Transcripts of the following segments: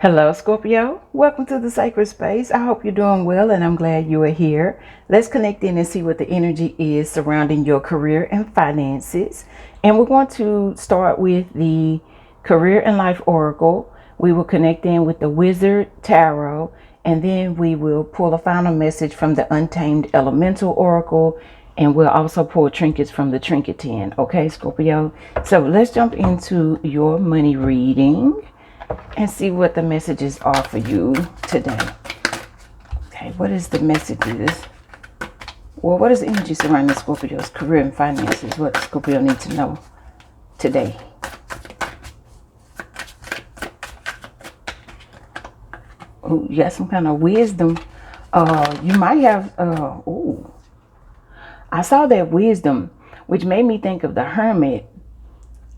Hello, Scorpio. Welcome to the sacred space. I hope you're doing well and I'm glad you are here. Let's connect in and see what the energy is surrounding your career and finances. And we're going to start with the career and life oracle. We will connect in with the wizard tarot, and then we will pull a final message from the untamed elemental oracle, and we'll also pull trinkets from the trinket tin. Okay, Scorpio. So let's jump into your money reading and see what the messages are for you today. Okay, what is the messages? Well, what is the energy surrounding Scorpio's career and finances? What Scorpio needs to know today? Oh, you got some kind of wisdom. You might have, I saw that wisdom, which made me think of the hermit.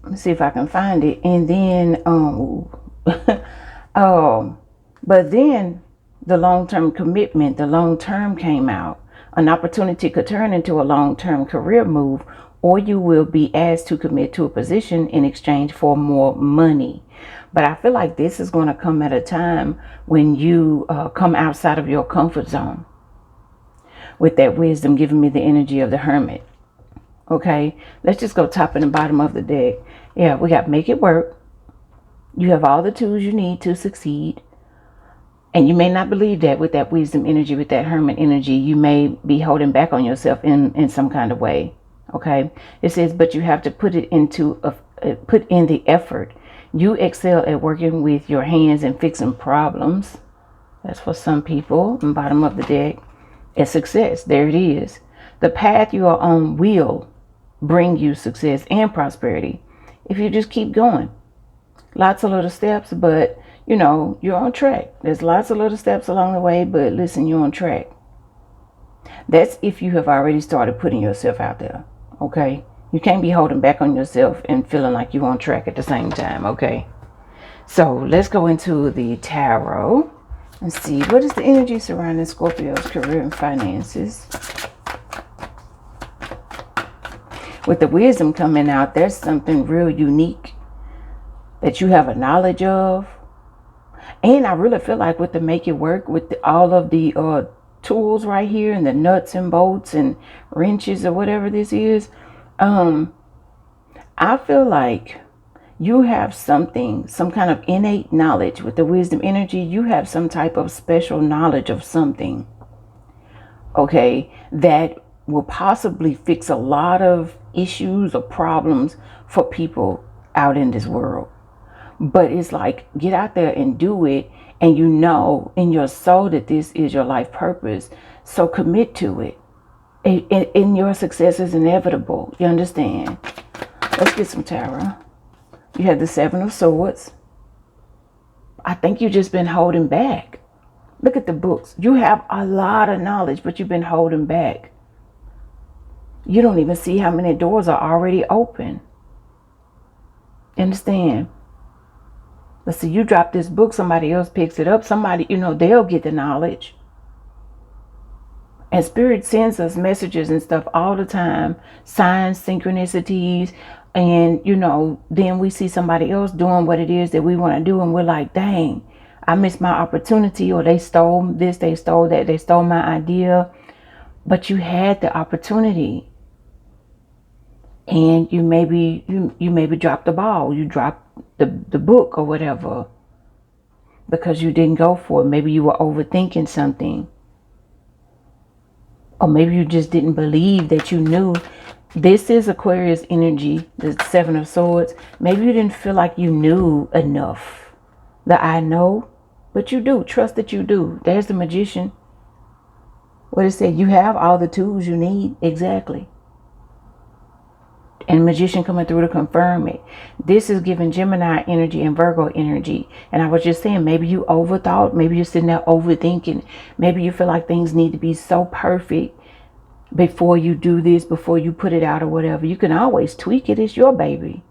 Let me see if I can find it. And then, but then the long-term commitment, the long-term came out. An opportunity could turn into a long-term career move, or you will be asked to commit to a position in exchange for more money. But I feel like this is going to come at a time when you come outside of your comfort zone. With that wisdom giving me the energy of the hermit. Okay, let's just go top and the bottom of the deck. Yeah, we got make it work. You have all the tools you need to succeed. And you may not believe that with that wisdom energy, with that hermit energy, you may be holding back on yourself in some kind of way. Okay, it says, but you have to put in the effort. You excel at working with your hands and fixing problems. That's for some people. And bottom of the deck, a success. There it is. The path you are on will bring you success and prosperity if you just keep going. Lots of little steps, but you know, you're on track. There's lots of little steps along the way, but listen, you're on track. That's if you have already started putting yourself out there. Okay, you can't be holding back on yourself and feeling like you're on track at the same time. Okay, so let's go into the tarot and see what is the energy surrounding Scorpio's career and finances. With the wisdom coming out, there's something real unique that you have a knowledge of. And I really feel like with the make it work, with all of the tools right here and the nuts and bolts and wrenches or whatever this is, I feel like you have something, some kind of innate knowledge with the wisdom energy. You have some type of special knowledge of something, okay, that will possibly fix a lot of issues or problems for people out in this world. But it's like, get out there and do it. And you know in your soul that this is your life purpose. So commit to it. And your success is inevitable. You understand? Let's get some tarot. You have the Seven of Swords. I think you've just been holding back. Look at the books. You have a lot of knowledge, but you've been holding back. You don't even see how many doors are already open. Understand? Let's see, you drop this book, somebody else picks it up, somebody, they'll get the knowledge. And Spirit sends us messages and stuff all the time, signs, synchronicities, and, then we see somebody else doing what it is that we want to do, and we're like, dang, I missed my opportunity, or they stole this, they stole that, they stole my idea. But you had the opportunity. And you maybe dropped the ball. You dropped the book or whatever because you didn't go for it. Maybe you were overthinking something. Or maybe you just didn't believe that you knew. This is Aquarius energy, the Seven of Swords. Maybe you didn't feel like you knew enough. The I know, but you do. Trust that you do. There's the Magician. What it said, you have all the tools you need. Exactly. And Magician coming through to confirm it. This is giving Gemini energy and Virgo energy. And I was just saying, maybe you overthought. Maybe you're sitting there overthinking. Maybe you feel like things need to be so perfect before you do this, before you put it out or whatever. You can always tweak it. It's your baby.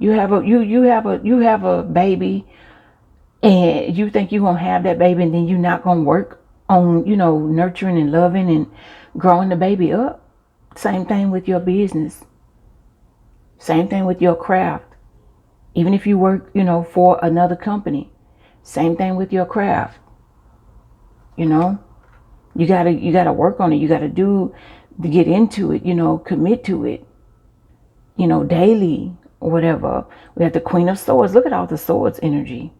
You have a baby, and you think you're gonna have that baby, and then you're not gonna work on nurturing and loving and growing the baby up. Same thing with your business. Same thing with your craft. Even if you work, for another company, same thing with your craft. You gotta work on it. You gotta get into it, commit to it, daily or whatever. We have the Queen of Swords. Look at all the swords energy.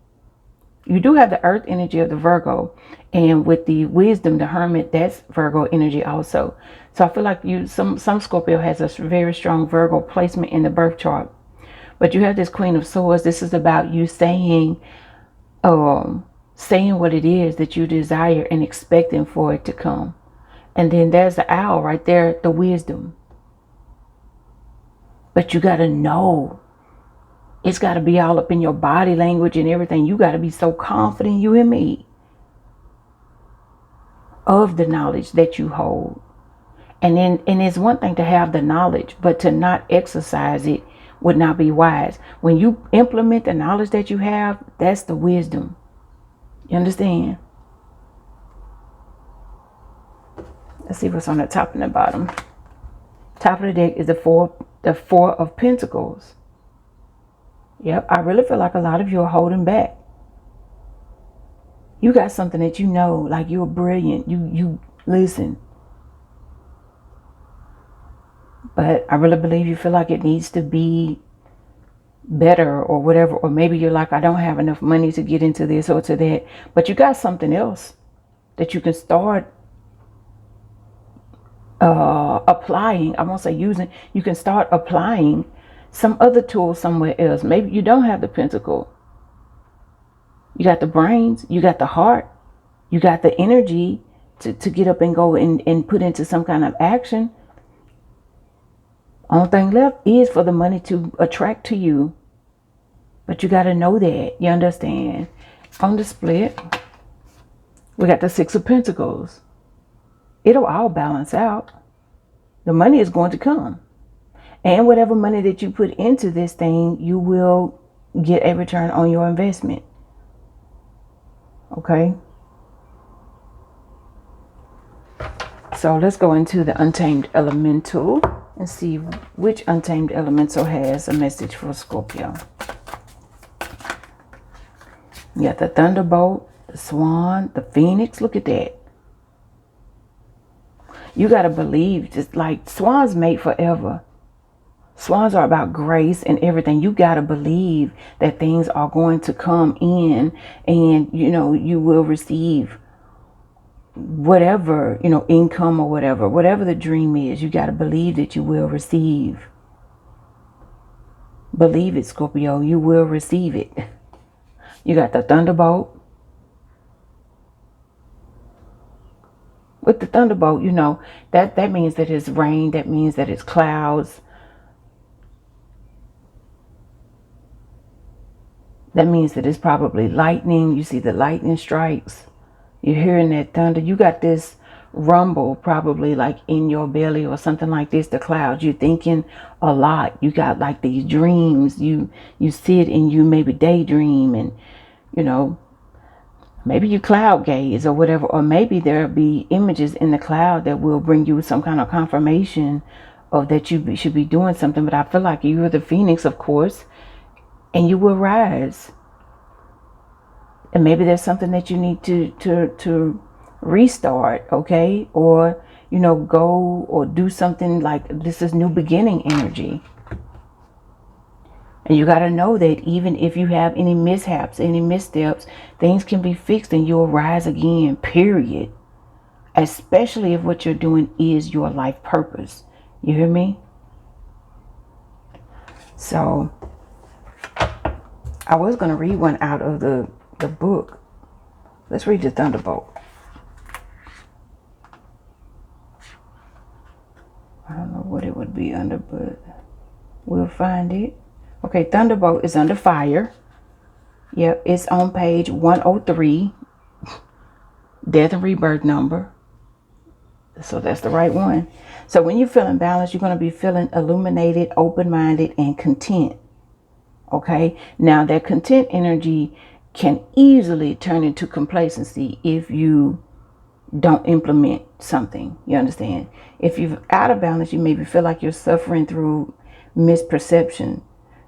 You do have the earth energy of the Virgo, and with the wisdom, the Hermit, that's Virgo energy also. So I feel like some Scorpio has a very strong Virgo placement in the birth chart. But you have this Queen of Swords. This is about you saying what it is that you desire and expecting for it to come. And then there's the owl right there, the wisdom. But you got to know. It's got to be all up in your body language and everything. You got to be so confident, you and me, of the knowledge that you hold. And it's one thing to have the knowledge, but to not exercise it would not be wise. When you implement the knowledge that you have, that's the wisdom. You understand? Let's see what's on the top and the bottom. Top of the deck is the Four of Pentacles. Yep, I really feel like a lot of you are holding back. You got something that like you're brilliant. You listen. But I really believe you feel like it needs to be better or whatever. Or maybe you're like, I don't have enough money to get into this or to that. But you got something else that you can start applying. I won't say using. You can start applying some other tools somewhere else. Maybe you don't have the pentacle. You got the brains. You got the heart. You got the energy to get up and go and put into some kind of action. Only thing left is for the money to attract to you. But you got to know that. You understand? On the split, we got the Six of Pentacles. It'll all balance out. The money is going to come. And whatever money that you put into this thing, you will get a return on your investment. Okay? So let's go into the Untamed Elemental and see which Untamed Elemental has a message for Scorpio. You got the Thunderbolt, the Swan, the Phoenix. Look at that. You got to believe, just like swans mate forever. Swans are about grace and everything. You got to believe that things are going to come in and, you will receive whatever, income or whatever the dream is. You got to believe that you will receive. Believe it, Scorpio. You will receive it. You got the Thunderbolt. With the Thunderbolt, that means that it's rain. That means that it's clouds. That means that it's probably lightning. You see the lightning strikes. You're hearing that thunder. You got this rumble probably like in your belly or something like this. The clouds. You're thinking a lot. You got like these dreams. You sit and you maybe daydream and, maybe you cloud gaze or whatever. Or maybe there'll be images in the cloud that will bring you some kind of confirmation of that you should be doing something. But I feel like you are the Phoenix, of course. And you will rise. And maybe there's something that you need to restart, okay? Or, go or do something like this is new beginning energy. And you got to know that even if you have any mishaps, any missteps, things can be fixed and you'll rise again, period. Especially if what you're doing is your life purpose. You hear me? So I was going to read one out of the book. Let's read the Thunderbolt. I don't know what it would be under, but we'll find it. Okay, Thunderbolt is under fire. Yep, it's on page 103. Death and rebirth number. So that's the right one. So when you're feeling balanced, you're going to be feeling illuminated, open-minded, and content. Okay, now that content energy can easily turn into complacency if you don't implement something. You understand? If you're out of balance, you maybe feel like you're suffering through misperception,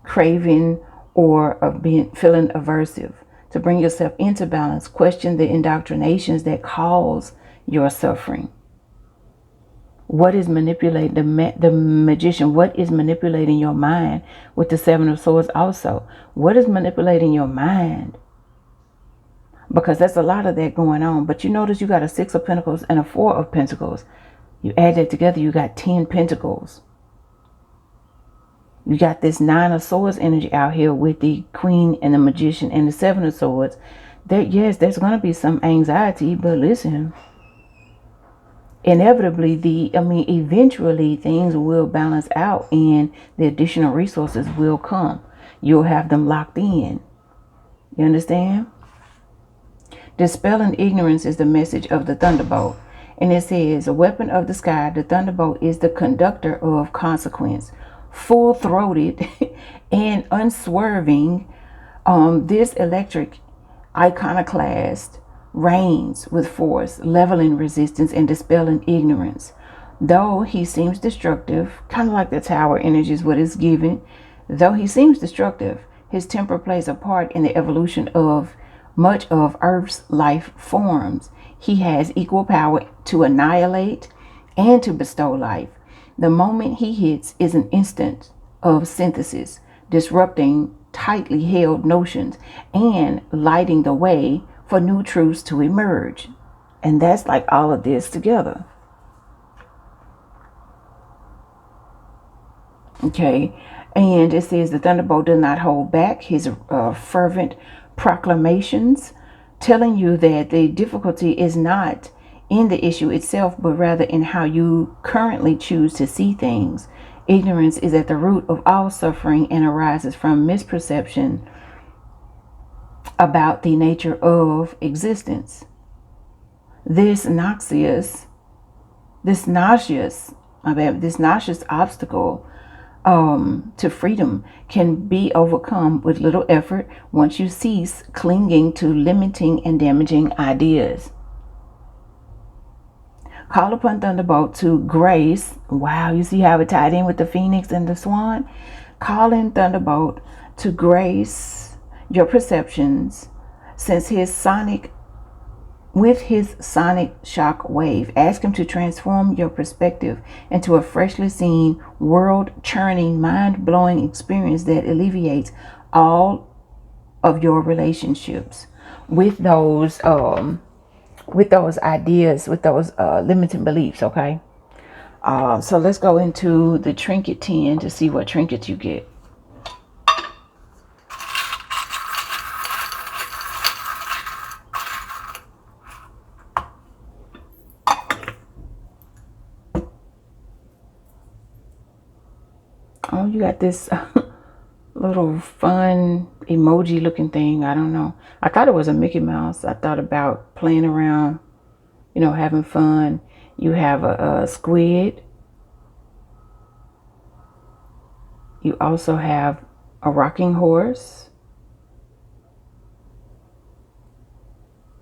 craving, or of feeling aversive. To bring yourself into balance, question the indoctrinations that cause your suffering. What is manipulating the magician? What is manipulating your mind with the Seven of Swords also? What is manipulating your mind? Because there's a lot of that going on. But you notice you got a Six of Pentacles and a Four of Pentacles. You add that together, you got 10 Pentacles. You got this Nine of Swords energy out here with the Queen and the Magician and the Seven of Swords. Yes, there's going to be some anxiety, but listen, inevitably, eventually things will balance out and the additional resources will come. You'll have them locked in. You understand? Dispelling ignorance is the message of the Thunderbolt. And it says, a weapon of the sky, the Thunderbolt is the conductor of consequence. Full-throated and unswerving, this electric iconoclast reigns with force, leveling resistance and dispelling ignorance. Though he seems destructive, kind of like the Tower energy is what it's given. Though he seems destructive, his temper plays a part in the evolution of much of Earth's life forms. He has equal power to annihilate and to bestow life. The moment he hits is an instant of synthesis, disrupting tightly held notions and lighting the way for new truths to emerge. And that's like all of this together. Okay. And it says the Thunderbolt does not hold back his fervent proclamations, telling you that the difficulty is not in the issue itself, but rather in how you currently choose to see things. Ignorance is at the root of all suffering and arises from misperception about the nature of existence. This noxious obstacle to freedom can be overcome with little effort once you cease clinging to limiting and damaging ideas. Call upon Thunderbolt to grace. Wow, you see how it tied in with the Phoenix and the Swan? Call in Thunderbolt to grace your perceptions with his sonic shock wave. Ask him to transform your perspective into a freshly seen, world-churning, mind-blowing experience that alleviates all of your relationships with those ideas, with those limiting beliefs. Okay, so let's go into the Trinket 10 to see what trinkets you get. Oh, you got this little fun emoji looking thing. I don't know. I thought it was a Mickey Mouse. I thought about playing around, having fun. You have a squid. You also have a rocking horse.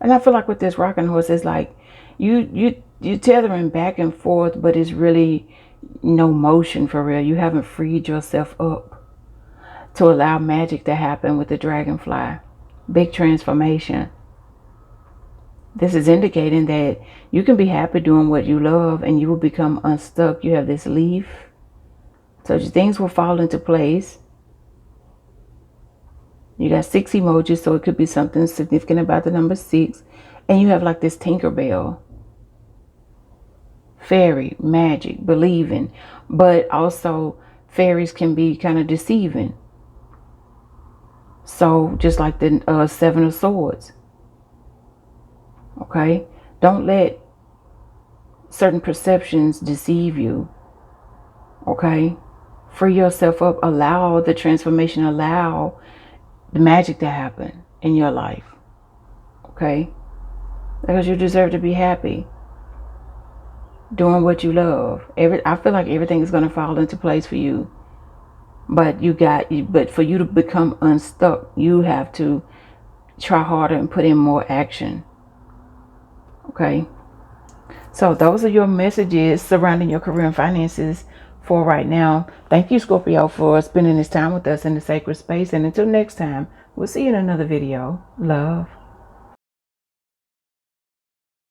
And I feel like with this rocking horse, it's like you tethering back and forth, but it's really no motion for real. You haven't freed yourself up to allow magic to happen with the dragonfly. Big transformation. This is indicating that you can be happy doing what you love and you will become unstuck. You have this leaf. So things will fall into place. You got 6 emojis, so it could be something significant about the number 6. And you have like this Tinkerbell. Fairy, magic, believing. But also fairies can be kind of deceiving. So just like the 7 of Swords. Okay? Don't let certain perceptions deceive you. Okay? Free yourself up. Allow the transformation. Allow the magic to happen in your life. Okay? Because you deserve to be happy doing what you love. I feel like everything is going to fall into place for you. But for you to become unstuck, you have to try harder and put in more action. Okay? So those are your messages surrounding your career and finances for right now. Thank you, Scorpio, for spending this time with us in the sacred space. And until next time, we'll see you in another video. Love.